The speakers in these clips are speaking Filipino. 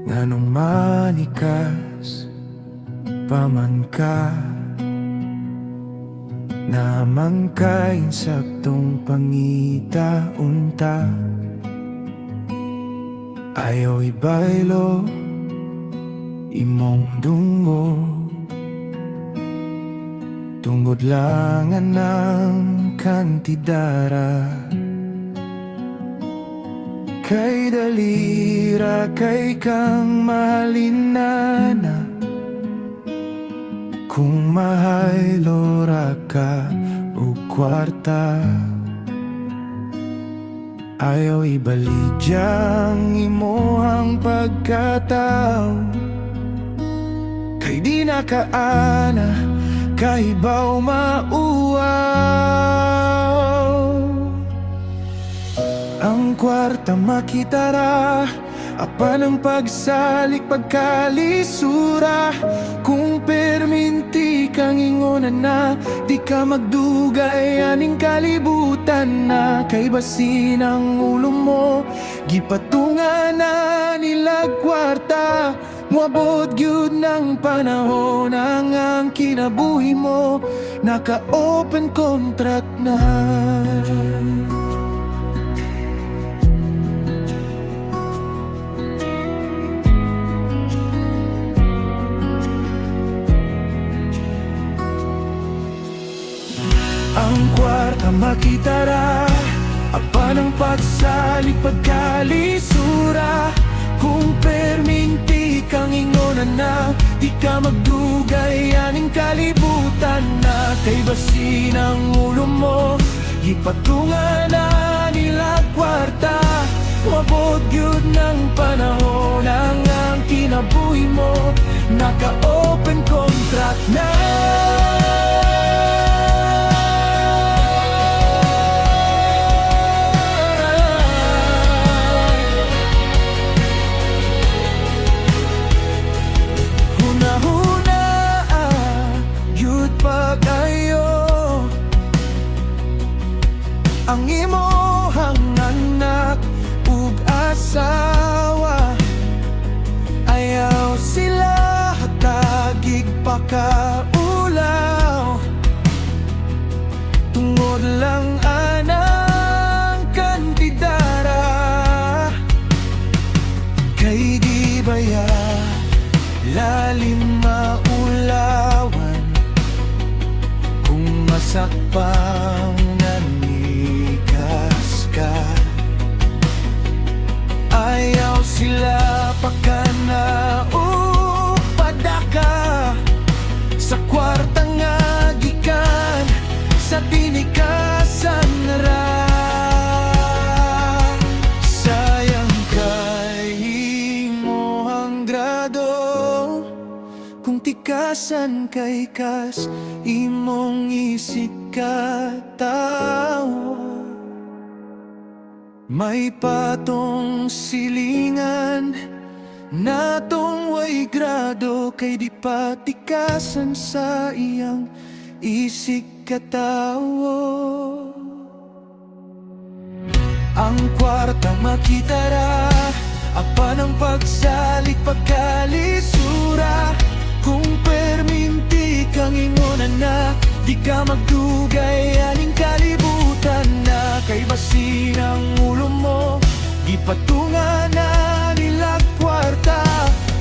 nganong manikas paman ka, naman ka insaktong pangita unta. Ayaw ibaylo imong dungo, tungod lang ang kantidara. Kay dalira kay kang mahalinana, kung mahaylo ra ka o kwarta. Ayaw ibalidyang imohang pagkatao, kay di nakaana kahibaw mauaw. Ang kwarta makitara, apan ang pagsalik pagkalisura. Kung perminti kang ingonan na, di ka magdugay aning kalibutan na. Kay basin ang ulo mo, gipatungan na nilag kwarta. Muabot gyud ng panahon ang kinabuhi mo, naka-open contract na. Ang kwarta makitara, apan ang pagsalik pagkalisura. Kung perminti kang ingonan na, di ka magdugay aning kalibutan na. Kay basin ang ulo mo, gipatungan na nila kwarta. Mabot yun ng panahon ang kinabuhi mo, naka-open contract na. Ang imohang anak ug asawa, ayaw sila hatagig pakaulaw. Tungod lang anang kantidara, kay di baya lalim maulawan. Kung masakpang ayaw sila pakana upadaka. Sa kwarta nga gikan, sa tinikasan ra. Sayang kay imohang grado, kung tikasan kay kas imong isip katao. May patong silingan natong way grado, kay di patikasan sa iyang isig katao. Ang kwarta makitara, apan ang pagsalik pagkalisura. Kung perminti kang ingonan na, di ka magdugay aning kalibutan na. Kay basin ang ulo mo, gipatungan na nila kwarta.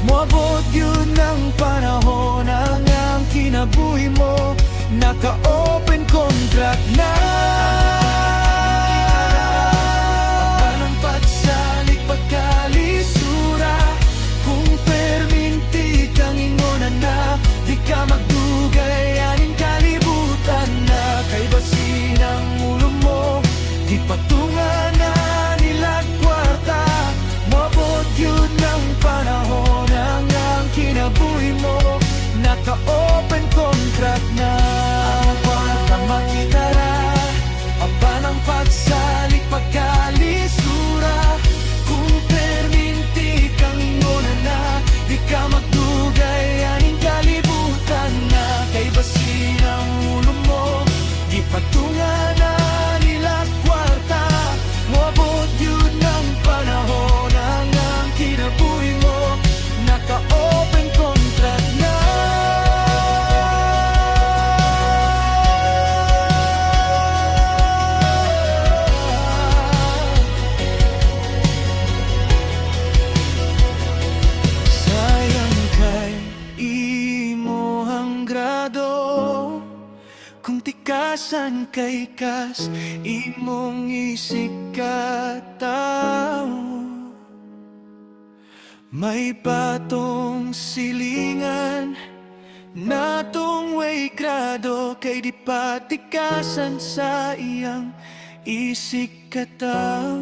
Muabot yun ng panahon ang kinabuhi mo, naka-open contract na. Apan ang pagsalik pagkalisura, kung perminti kang ingonan na, di ka magdugay aning kalibutan na. Kay basin ang ulo mo, gipatungan na nila kwarta. Mabot yun ng panahon ang kinabuhi mo, naka-open contract na. Ang kwarta makitara, apan ang pagsalik pagkalisura. Kung perminti kang ingonan na, di ka magdugay aning kalibutan na. Kay basin ang ulo mo, gipatungan na nila kwarta. Muabot yun ng panahon ang kinabuhi mo, tikasan kay kas imong isikataw. May patong silingan natong way grado kay di patikasan sa iyang isikataw.